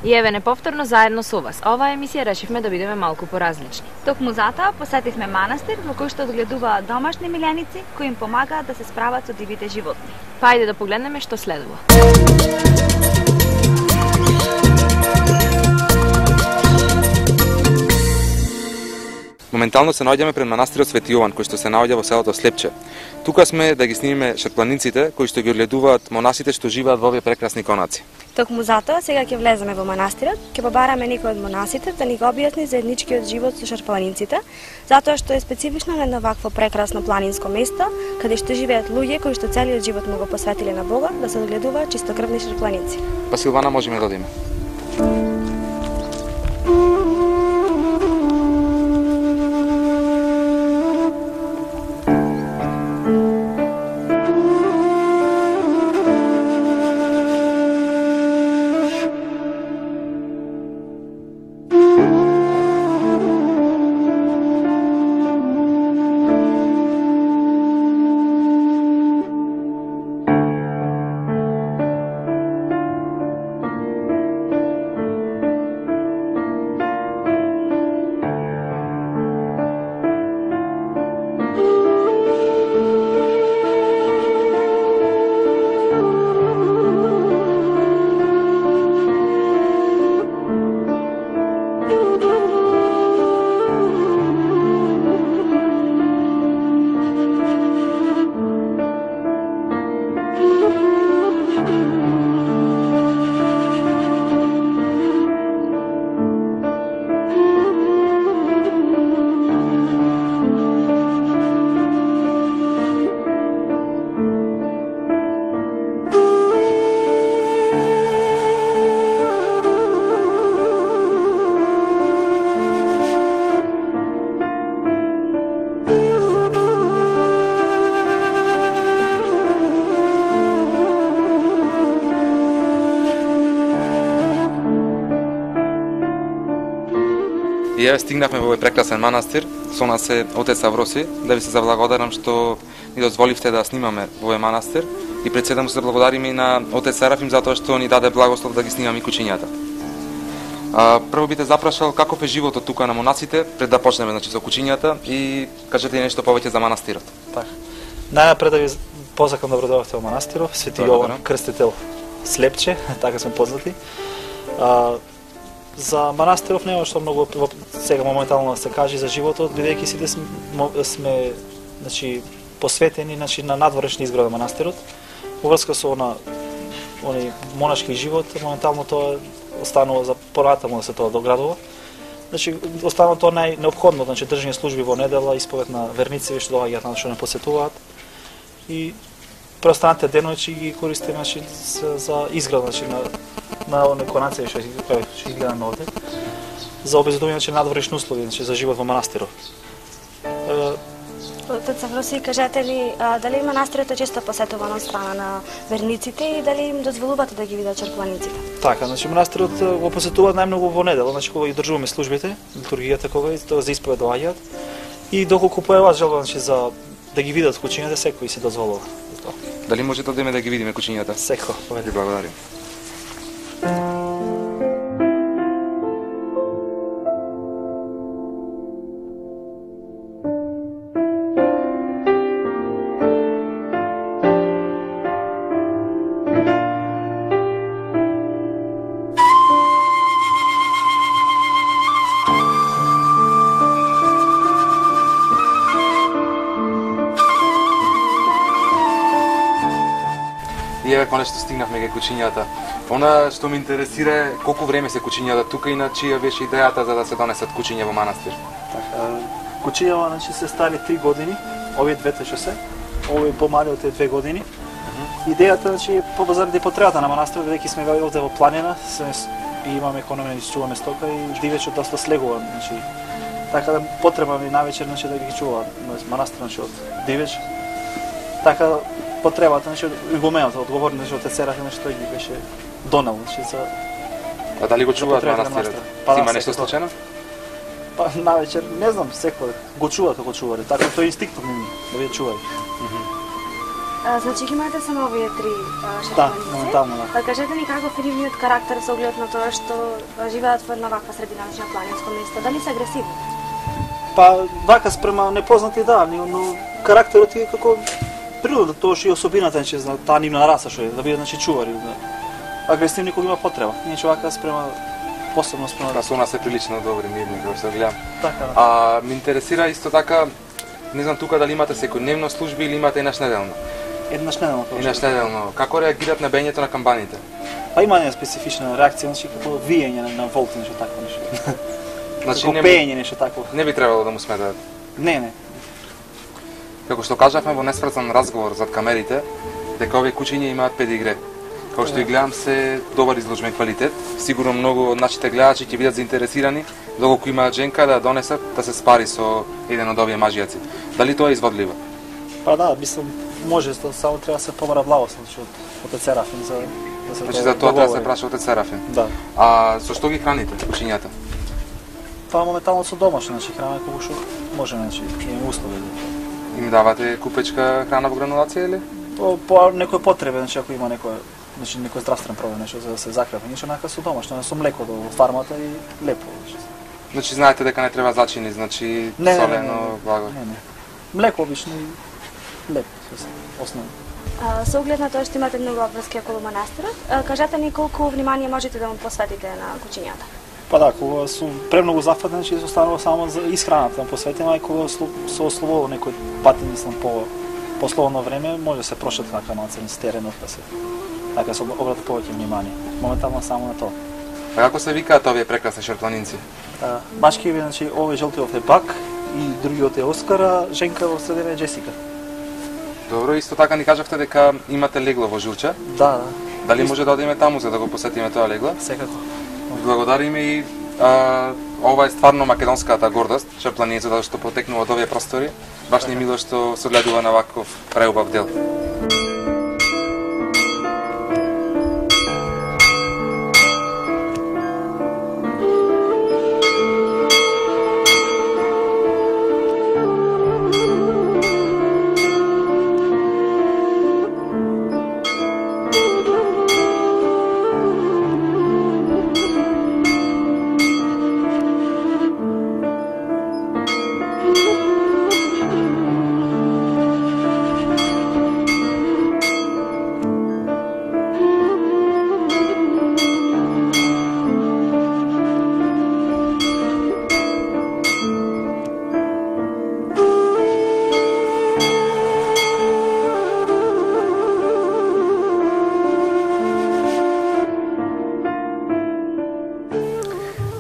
И еве неповторно заедно со вас. Оваа емисија решивме да бидеме малку поразлични. Токму затоа посетивме манастир во кој што одгледуваат домашни миленици кои им помагаат да се справат со дивите животни. Па ајде да погледнеме што следува. Моментално се наоѓаме пред манастирот Свети Јован, кој што се наоѓа во селото Слепче. Тука сме да ги снимиме шарпланиците кои што ги одгледуваат монасите што живеат во овие прекрасни конаци. Токму затоа сега ќе влеземе во манастирот, ќе побараме некој од монасите да ни го објасни заедничкиот живот со шарпланиците, затоа што е специфично на едно вакво прекрасно планинско место, каде што живеат луѓе кои што целиот живот му го посветиле на Бога, да се одгледуваат чистокрвни шарпланици. Па Силвана, можеме да одиме. И еве стигнавме во овој прекрасен манастир. Со нас е отец Авроси, да ви се заблагодарам што ни дозволивте да снимаме во овој манастир и пред се да му се благодариме и на отец Серафим затоа што ни даде благослов да ги снимаме и кучињата. Прво би те запрашал каков е животот тука на монасите пред да почнеме со кучињата и кажете нешто повеќе за манастирот. Така. Најнапред да ви позакам добродојавте во манастиров Свети Јован Крстител Слепче, така сме познати. За манастиров нема што многу сега моментално се каже за животот, бидејќи сите сме посветени на надворешни изграда манастирот. Во врска со оној монашки живот, моментално тоа останува за понатаму да се тоа доградува. Останува тоа најнеопходно, држање служби во недела, исповед на верници што доаѓаат, што не посетуваат. И преостанатите денови ги користиме за изграда на оној конација што изгледаме овде, за обезбедување надворешни услови за живот во манастирот. Отец Авроси, кажете ли дали манастирот е често посетуван од страна на верниците и дали им дозволувате да ги видат шарпланиците? Така, манастирот го посетуваат најмногу во недела, кога ги држуваме службите, литургијата кога за исповед доаѓаат и доколку појават желба за да ги видат кучињата, секој си дозволува. Дали може да одиме да ги видиме кучињата? Секој. Ви благодарим. И еве конечно стигнавме кај кучињата. Она што ме интересира е колку време се кучињата тука и на чија беше идејата за да се донесат кучиња во манастир. Така, кучињава се стари 3 години, овие двете што се, овој помали од 2 години. Идејата е заради потребата на манастирот, бидејќи сме овде во планина, и имаме економија, чуваме стока и дивечот доста слегува, така да потреба ми навечер да ги чува манастирот од дивеч. Така потребата го менат одговорни од Серафим што ги беше донел за. А дали го чуваат манастирот? Има нешто случајно? Па навечер не знам, секој го чуваат, така тоа е инстинктот ми да ви чувај. Значи имате само овие три шарпаници. Да, моментално, да. Кажете ни каков е нивниот карактер со оглед на тоа што живеат во една ваква средина, на планинско место, дали се агресивни? Па, вака спрема непознати да, но карактерот е како природа, тоа што и особината, значи, таа нивна раса што е, да бидат, значи, чувари. Да. Агресивни кога има потреба, иначе вака спрема посебно спрема. Па со нас е прилично добри, мирни, како се гледам. Така, да. А ме интересира исто така, не знам тука дали имате секојдневно служби или имате еднаш неделно. Еднаш неделно. Еднаш неделно. Како реагират на бењето на камбаните? Па има една специфична реакција, значи како виење на волти, нешто такво нешто. Значи како пеење нешто такво. Не би требало да му сметаат. Не. Како што кажавме во несврзан разговор зад камерите, дека овие кучиња имаат педигре. Како што и гледам се добар изложбен квалитет. Сигурно многу од нашите гледачи ќе бидат заинтересирани, доколку имаат женка да донесат да се спари со еден од овие мажијаци. Дали тоа е изводливо? Па да, мислам може, само треба да се побара благослов од отец Серафим за да се. Значи за тоа треба да се праша отец Серафим. Да. А со што ги храните кучињата? Па моментално со домашна, значи храна како што можеме, значи имаме услови. Им давате купечка храна во гранулација или? По некој потреба, значи ако има некој здравствен проблем, нешто за да се закрепи, нешто нака со домашно, со млеко до фармата и лепо. Значи знаете дека не треба зачини, значи солено, благо. Не. Млеко обично и лепо, основно. Со оглед на тоа што имате многу обврски околу манастирот, кажете ни колку внимание можете да му посветите на кучињата? Па да, кога сум премногу зафатен, значи останува само за исхраната да посветиме, а кога со ослободо некој пат, мислам, по слободно време, може да се прошат така на црн теренот, да се така се обрати повеќе внимание. Моментално само на тоа. А како се викаат овие прекрасни шарпланинци? Башки, значи, овој жолтиот е Бак и другиот е Оскар, а женка во средина е Джесика. Добро, исто така ни кажавте дека имате легло во Жилча. Да. Дали може да одиме таму за да го посетиме тоа легло? Секако. Благодариме и ова е стварно македонската гордост, шарпланиница, затоа што потекнува од овие простори. Баш ни мило што се гледува на ваков преубав дел.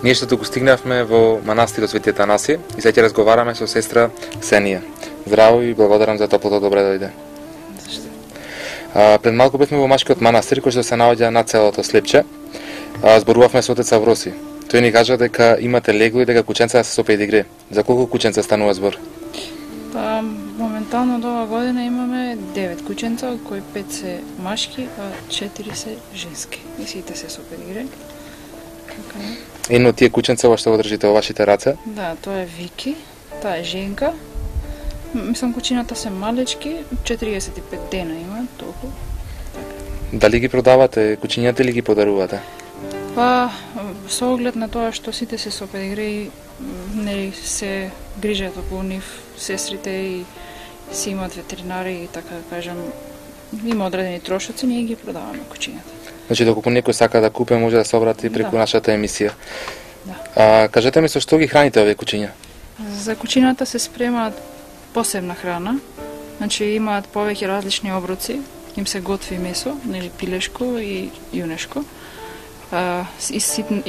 Ние што туку стигнавме во манастирот Свети Атанаси и сега ќе разговараме со сестра Ксенија. Здраво и благодарам за топлото добре дојде. Пред малку бевме во машкиот манастир кој што се наоѓа на целото Слепче. Зборувавме со отец Авроси. Тој ни кажа дека имате легло и дека кученца се со педигре. За колку кученца станува збор? Па моментално од ова година имаме 9 кученца, од кои 5 се машки, а 4 се женски. И сите се со педигре. Едно од тие кученца што го држите во вашите раце? Да, тоа е Вики, таа е женка. Мислам кучината се малечки, 45 дена има, толку. Дали ги продавате кучињата или ги подарувате? Па, со оглед на тоа што сите се со педигре, нели се грижат околу нив сестрите и си имаат ветеринари и така да кажам, има одредени трошоци, ние ги продаваме кучињата. Значи, доколку некој сака да купе, може да се обрати преку нашата емисија. Да. Кажете ми со што ги храните овие кучиња? За кучињата се спремаат посебна храна. Значи, имаат повеќе различни оброци. Им се готви месо, нели пилешко и јунешко. И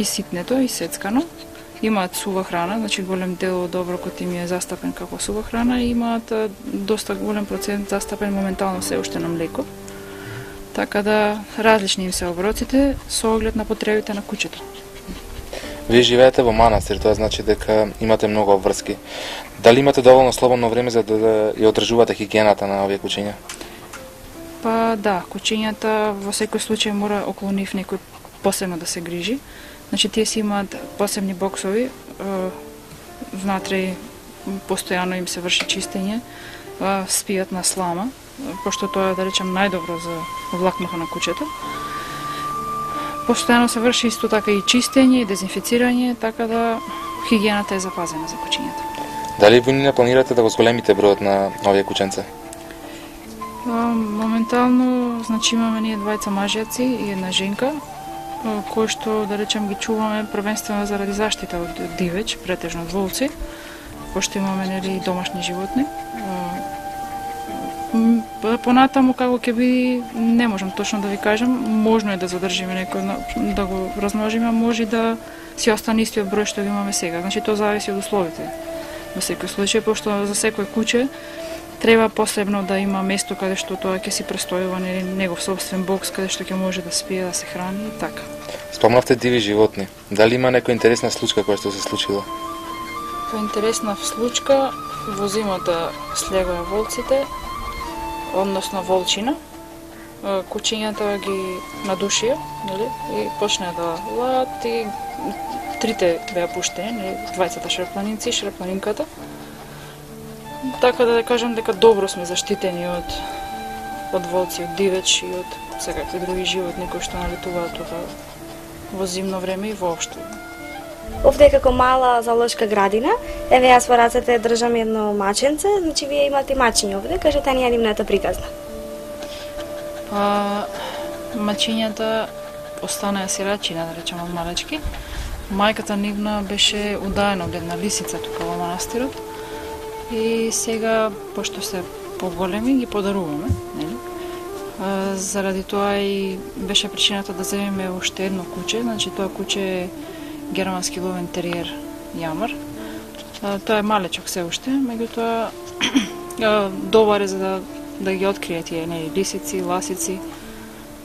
ситнето, и сецкано. Имаат сува храна, значи голем дел од оброкот им е застапен како сува храна и имаат доста голем процент застапен моментално се уште на млеко. Така да различни им се оброците со оглед на потребите на кучето. Вие живеете во манастир, тоа значи дека имате многу обврски. Дали имате доволно слободно време за да ја одржувате хигиената на овие кучиња? Па да, кучињата во секој случај мора околу нив некој посебно да се грижи. Значи тие си имаат посебни боксови, внатре постојано им се врши чистење, спијат на слама, пошто тоа е, да речем, најдобро за влакното на куќето. Постојано се врши исто така и чистење и дезинфицирање, така да хигиената е запазена за куќињата. Дали во Нина планирате да го зголемите бројот на овие куќенца? Моментално, значи имаме ние двајца мажјаци и една женка, кои што, да речем, ги чуваме првенствено заради заштита од дивеч, претежно од волци, пошто имаме, нели, домашни животни. Понатаму како ќе биде, не можам точно да ви кажам, можно е да задржиме некој, да го размножиме, може и да си остане истиот број што ги имаме сега. Значи тоа зависи од условите. Во секој случај, пошто за секој куќе треба посебно да има место каде што тоа ќе си престојува, нели, негов собствен бокс каде што ќе може да спие, да се храни и така. Спомнавте диви животни. Дали има некоја интересна случка која што се случила? По интересна случка, во зимата слегоа волците, односно волчина. Куќињата ги надушија, нели, и почнаа да лаат и трите беа пуштени, нели, двајцата шарпланинци и шарпланинката. Така да кажам дека добро сме заштитени од волци, од дивеч и од секакви други животни кои што налетуваат тука во зимно време и воопшто. Овде е како мала зоолошка градина. Еве јас во рацете држам едно маченце, значи вие имате мачиња овде, кажете ни ја нивната приказна. Мачињата останаа сирачина, да речем, од малечки. Мајката нивна беше удаена од една лисица тука во манастирот. И сега, пошто се поголеми, ги подаруваме, нели? Заради тоа и беше причината да земеме уште едно куќе, значи тоа куќе е германски ловен териер јамар. Тоа е малечок се уште, меѓутоа добар е за да ги открие тие, нели, лисици, ласици,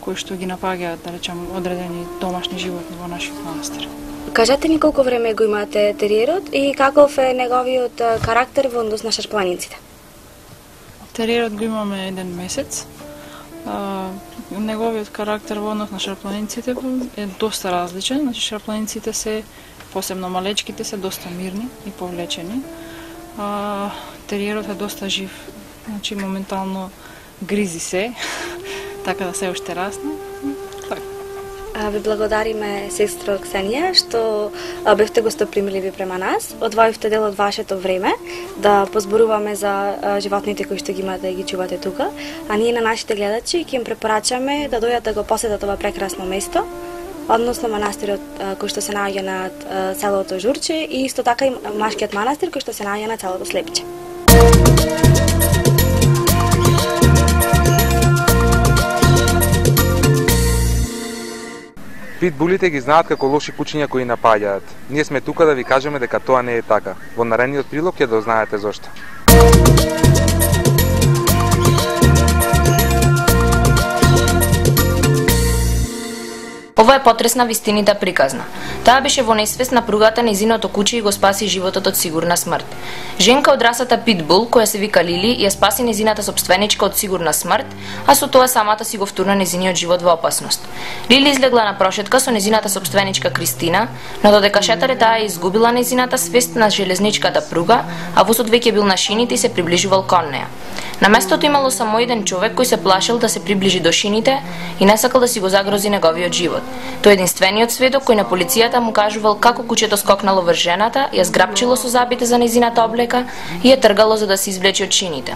кои што ги напаѓаат, да речем, одредени домашни животни во нашиот манастир. Кажете ни колку време го имате териерот и каков е неговиот карактер во однос на шарпланинците? Териерот го имаме еден месец. Неговиот карактер во однос на шарпланинците е доста различен. Значи, шарпланинците се, посебно малечките, се доста мирни и повлечени. Териерот е доста жив. Значи, моментално гризи се, така да се уште расне. Ви благодариме, сестро Ксенија, што бевте гостопримливи према нас. Одвоивте дел од вашето време да позборуваме за животните кои што ги имате и ги чувате тука. А ние на нашите гледачи ќе им препорачаме да дојдат да го посетат ова прекрасно место, односно манастирот кој што се наоѓа на селото Журче и исто така и машкиот манастир кој што се наоѓа на селото Слепче. Питбулите ги знаат како лоши куќиња кои напаѓаат. Ние сме тука да ви кажеме дека тоа не е така. Во наредниот прилог ќе дознаете зошто. Ова е потресна вистинита приказна. Таа беше во несвест на пругата нејзиното куче и го спаси животот од сигурна смрт. Женка од расата Питбул, која се вика Лили, ја спаси нејзината сопственичка од сигурна смрт, а со тоа самата си го втурна нејзиниот живот во опасност. Лили излегла на прошетка со нејзината сопственичка Кристина, но додека шетаре таа ја изгубила нејзината свест на железничката пруга, а возот веќе бил на шините и се приближувал кон неа. На местото имало само еден човек кој се плашел да се приближи до шините и не сакал да си го загрози неговиот живот. Тој единствениот сведок кој на полицијата му кажувал како кучето скокнало врз жената, ја зграпчило со забите за нејзината облека и ја тргало за да се извлече од шините.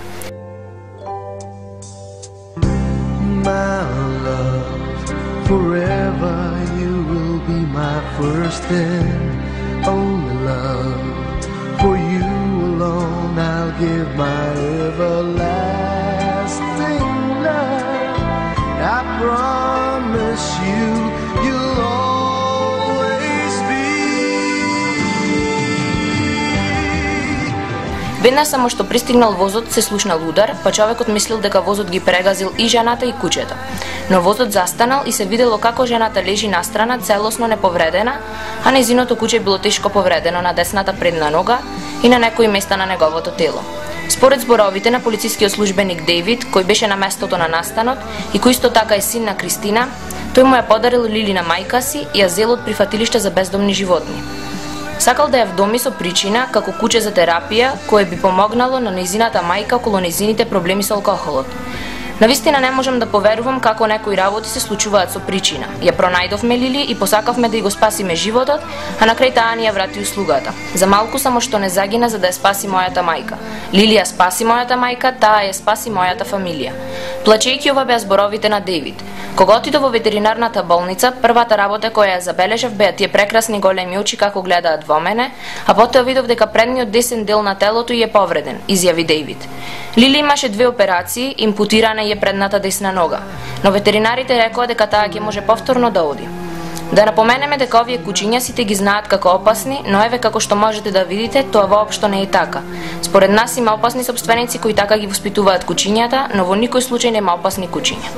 I'll give my everlasting love. I promise you, you'll always be. Веднаш само што пристигнал возот, се слушнал удар, па човекот мислил дека возот ги прегазил и жената и кучето. Но возот застанал и се видело како жената лежи настрана, целосно неповредена, а нејзиното куче било тешко повредено на десната предна нога и на некои места на неговото тело. Според зборовите на полицискиот службеник Дејвид, кој беше на местото на настанот и кој исто така е син на Кристина, тој му ја подарил Лили на мајка си и ја зел од прифатилиште за бездомни животни. Сакал да ја вдоми со причина како куче за терапија, кое би помогнало на нејзината мајка околу нејзините проблеми со алкохолот. Навистина не можам да поверувам како некои работи се случуваат со причина. Ја пронајдовме Лили и посакавме да ја го спасиме животот, а на крај таа ни ја врати услугата. За малку само што не загина за да ја спаси мојата мајка. Лили ја спаси мојата мајка, таа ја спаси мојата фамилија. Плачејќи ова беа зборовите на Дејвид. Кога отидов во ветеринарната болница, првата работа која ја забележав беа тие прекрасни големи очи како гледаат во мене, а потоа видов дека предниот десен дел на телото ја е повреден, изјави Дејвид. Лили имаше 2 операции, импутирана е предната десна нога, но ветеринарите рекоа дека таа ќе може повторно да оди. Да напоменеме дека овие кучиња сите ги знаат како опасни, но еве како што можете да видите, тоа воопшто не е така. Според нас има опасни сопственици кои така ги воспитуваат кучињата, но во никој случај нема опасни кучиња.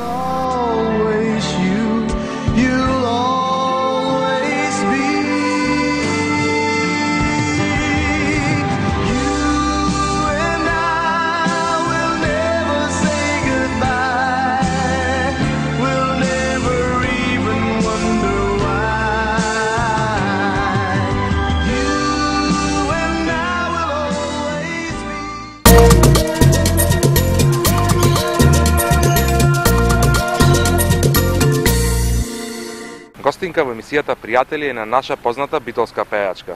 Гостинка во емисијата Пријатели е на наша позната битолска пејачка.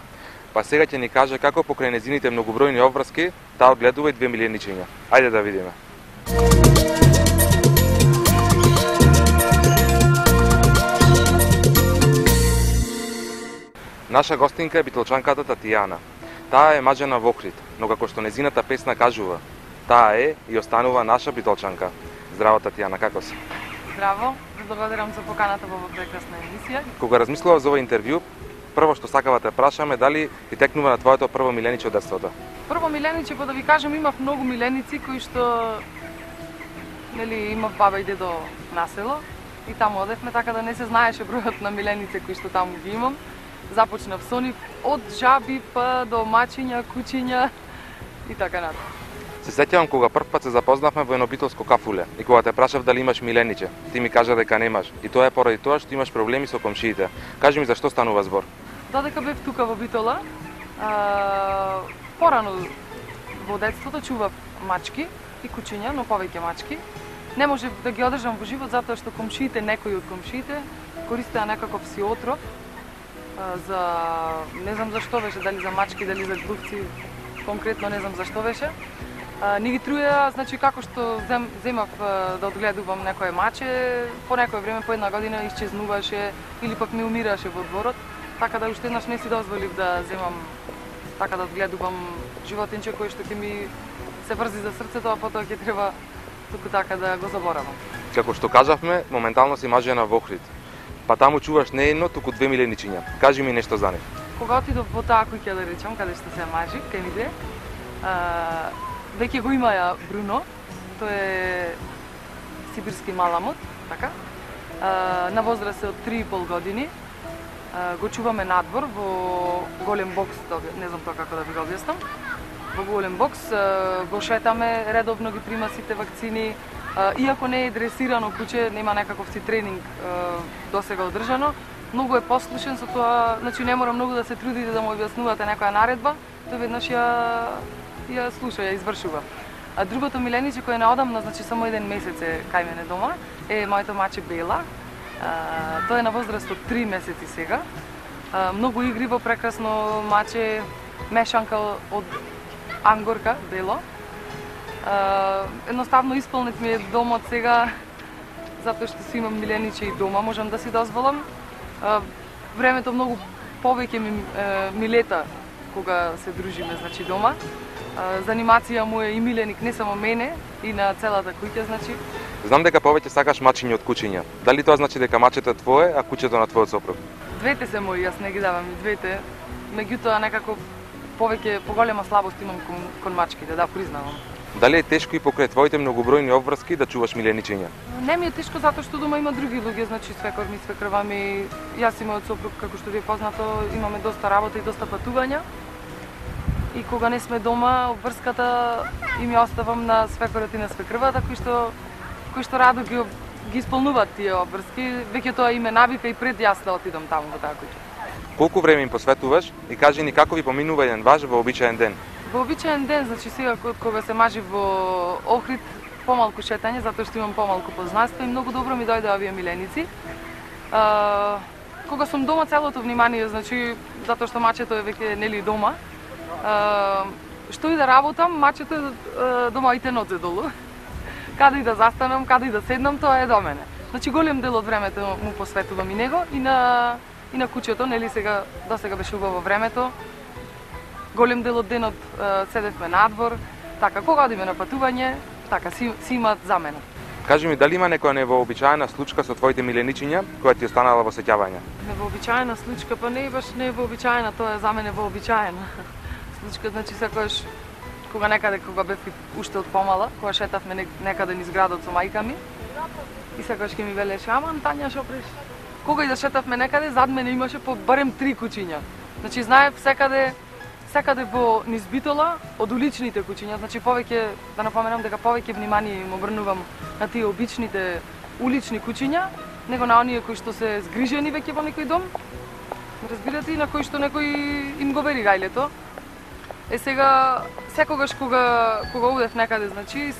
Па сега ќе ни каже како покрај незините многобројни обврски таа одгледува и 2 миленичиња. Ајде да видиме. Наша гостинка е битолчанката Татијана. Таа е маđена во Охрид, но како што незината песна кажува, таа е и останува наша битолчанка. Здраво Татијана, како си? Здраво, благодарам за поканата во оваа прекрасна емисија. Кога размислував за ова интервју, прво што сакава да те прашаме дали ти текнува на твоето прво милениче од детството? Прво милениче, да ви кажам, имав многу миленици кои што имав баба и дедо на село и таму одевме, така да не се знаеше бројот на миленици кои што таму ги имам. Започнав со нив од жаби па до мачиња, кучиња и така натаму. Се сеќавам кога прв пат се запознавме во едно битолско кафуле и кога те прашав дали имаш милениче, ти ми кажа дека немаш и тоа е поради тоа што имаш проблеми со комшиите. Кажи ми зашто станува збор? Додека бев тука во Битола, порано во детството чував мачки и кучиња, но повеќе мачки. Не можев да ги одржам во живот затоа што комшиите, некои од комшиите користеа некаков си отров за не знам зашто беше, дали за мачки, дали за глувци, конкретно не знам зашто беше. Не ги труја, значи како што земав да одгледувам некое маче, по некое време, по една година исчезнуваше или пак ми умираше во дворот, така да уште еднаш не си дозволив да земам, така да одгледувам животинче кој што ќе ми се врзи за срцето, а потоа ќе треба туку така да го заборавам. Како што кажавме, моментално си маđена во Охрид. Па таму чуваш не едно, туку 2 миленичиња. Кажи ми нешто за нив. Кога отидов во таа куќа, да речам, каде што се мажи, кај ми веќе го имаја Бруно, тој е сибирски маламут, така. На возраст од 3,5 години. Го чуваме надвор во голем бокс, не знам тоа како да ви го објаснам. Во голем бокс го шетаме, редовно ги прима сите вакцини. Иако не е дресирано куче, нема некаков си тренинг досега одржано, многу е послушен со тоа, значи не мора многу да се трудите да му објаснувате некоја наредба, тој веднаш ја слуша, ја извршува. А другото милениче кој е наодамна, значи само 1 месец е кај мене дома, е моето маче Бела. Тој е на возраст од 3 месеци сега. Многу игриво, прекрасно маче, мешанка од ангорка, Бело. Едноставно исполнет ми е домот сега, затоа што си имам милениче и дома, можам да си дозволам. Времето многу повеќе ми лета кога се дружиме, значи дома. Занимација му е и миленик не само мене, и на целата куќа, значи. Знам дека повеќе сакаш мачиња од кучиња. Дали тоа значи дека мачето е твое, а кучето на твојот сопруг? Двете се мои, јас не ги давам и двете. Меѓутоа некако повеќе поголема слабост имам кон мачките, да, признавам. Дали е тешко и покрај твоите многобројни обврски да чуваш миленичиња? Не ми е тешко затоа што дома има други луѓе, значи свекор ми, свекрва ми, јас и мојот сопруг, како што ви е познато, имаме доста работа и доста патувања. И кога не сме дома, обврската им ја оставам на свекорот и на свекрвата, кои што радо ги исполнуваат тие обврски. Веќе тоа име навика и пред јас да отидам таму во таа куќа. Колку време им посветуваш и кажи ни како ви поминува еден ваш вообичаен ден? Вообичаен ден, значи сега кога се мажи во Охрид, помалку шетање, затоа што имам помалку познанство и многу добро ми дојде овие миленици. Кога сум дома, целото внимание, значи, затоа што мачето е веќе нели дома, што и да работам, мачето е до моите нозе долу. Каде и да застанам, каде и да седнам, тоа е до мене. Значи, голем дел од времето му посветувам и него и на куќето, нели досега беше убаво времето. Голем дел од денот седевме надвор, така кога одиме на патување, така си имаат за мене. Кажи ми, дали има некоја невообичаена случка со твоите миленичиња која ти останала во сеќавање? Невообичаена случка, па не е баш невообичаена, тоа е за мене вообичаена. Случка, значи секогаш кога бев уште од помала, кога шетавме некаде низ градот со мајка ми, и секогаш ќе ми велеше, аман Тања шо преш. Кога и да шетавме некаде, зад мене имаше по барем 3 куќиња. Значи знаев секаде во низ Битола од уличните куќиња, значи повеќе да напоменам дека повеќе внимание им обрнувам на тие обичните улични куќиња, него на оние кои што се згрижени веќе во некој дом. Разбирате, и на кои што некој им го бери гајлето. Сега секогаш кога одев некаде, значи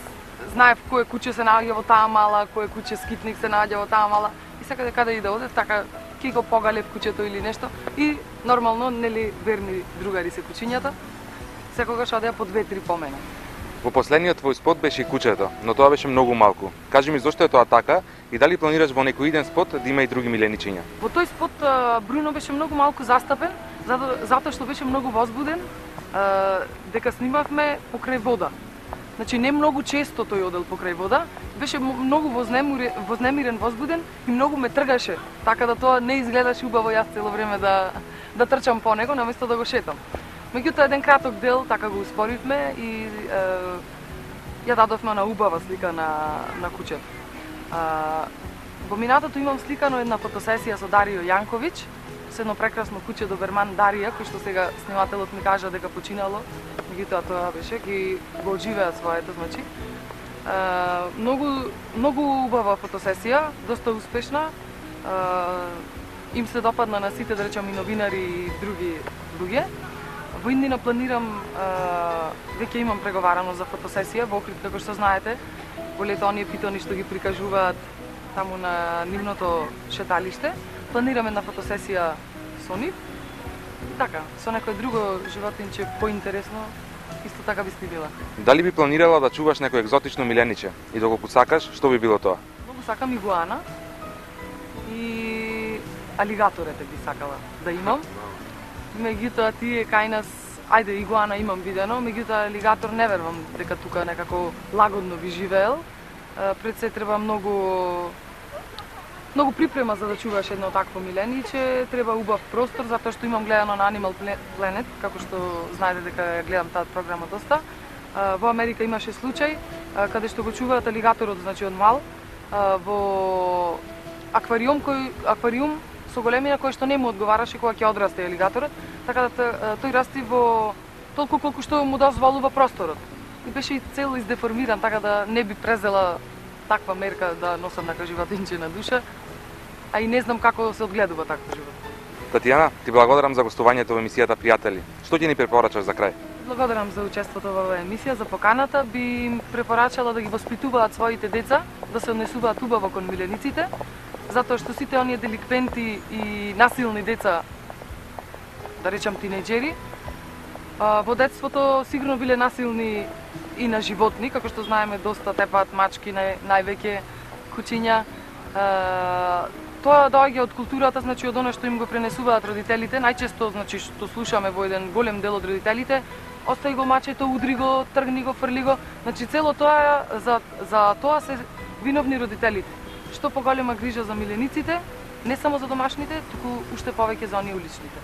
знаев кое куќе се наоѓа во таа мала, кое куќе скитник се наоѓа во таа мала, и секаде каде и да одев, така ќе го погалев куќето или нешто, и нормално, нели, верни другари се куќињата, секогаш одеа по 2-3 по мене. Во последниот твој спот беше и куќето, но тоа беше многу малку. Кажи ми зошто е тоа така и дали планираш во некој иден спот да има и други миленичиња? Во тој спот Бруно беше многу малку застапен, затоа што беше многу возбуден, дека снимавме покрај вода. Значи не многу често тој одел покрај вода, беше многу вознемирен, возбуден и многу ме тргаше, така да тоа не изгледаше убаво јас цело време да трчам по него наместо да го шетам. Меѓутоа еден краток дел така го успоривме и ја дадовме на убава слика на куќето. Во минатото имам сликано една фотосесија со Дарио Јанковиќ, со едно прекрасно куќе доберман Дарија, кој што сега снимателот ми кажа дека починало, меѓутоа тоа беше, ги го одживеа своето, значи. Многу убава фотосесија, доста успешна. Им се допадна на сите, да речам, и новинари и други луѓе. Во иднина планирам, веќе имам преговарано за фотосесија во Охрид, како што знаете, во лето оние питони што ги прикажуваат таму на нивното шеталиште. Планирам една фотосесија со нив. Така, со некој друго животинче поинтересно, исто така би снимила. Дали би планирала да чуваш некој екзотично милениче и доколку сакаш, што би било тоа? Многу сакам игуана и алигаторите би сакала да имам. Меѓутоа тие кај нас, ајде игуана имам видено, меѓутоа алигатор не верувам дека тука некако лагодно би живеел. Пред се треба многу припрема за да чуваш едно такво милениче, треба убав простор, затоа што имам гледано на Animal Planet, како што знаете дека ја гледам таа програма доста. Во Америка имаше случај каде што го чуваат алигаторот, значи од мал, во аквариум со големина кој што не му одговараше кога ќе одрасте алигаторот, така да тој расти во толку колку што му дозволува просторот. И беше и цел издеформиран, така да не би презела таква мерка да носам нека животинче на душа, а и не знам како се одгледува такво животинче. Татјана, ти благодарам за гостувањето во емисијата Пријатели. Што ќе ни препорачаш за крај? Благодарам за учеството во оваа емисија, за поканата. Би им препорачала да ги воспитуваат своите деца, да се однесуваат убаво кон милениците, затоа што сите оние деликвенти и насилни деца, да речам тинејџери, во детството сигурно биле насилни и на животни, како што знаеме доста тепаат мачки, највеќе куќиња. Тоа доаѓа од културата, значи од она што им го пренесуваат родителите. Најчесто, значи што слушаме во еден голем дел од родителите, остави го мачето, удри го, тргни го, фрли го. Значи цело тоа за тоа се виновни родителите. Што поголема грижа за милениците, не само за домашните, туку уште повеќе за оние уличните.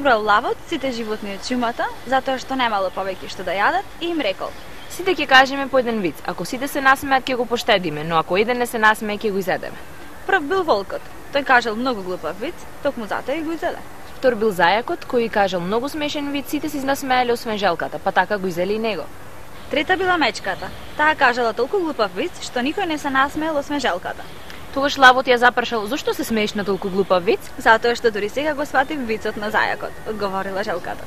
собрал лавот сите животни од шумата, затоа што немало повеќе што да јадат, и им рекол: Сите ќе кажеме по еден виц. Ако сите се насмеат, ќе го поштедиме, но ако еден не се насмее, ќе го изедеме. Прв бил волкот. Тој кажал многу глупав виц, токму затоа и го изеде. Втор бил зајакот, кој кажал многу смешен виц, сите се изнасмеале освен желката, па така го изели и него. Трета била мечката. Таа кажала толку глупав виц, што никој не се насмеел освен желката. Тогаш лавот ја запрашал: "Зошто се смееш на толку глупав виц?" Затоа што дури сега го сватив вицот на зајакот, одговорила желката.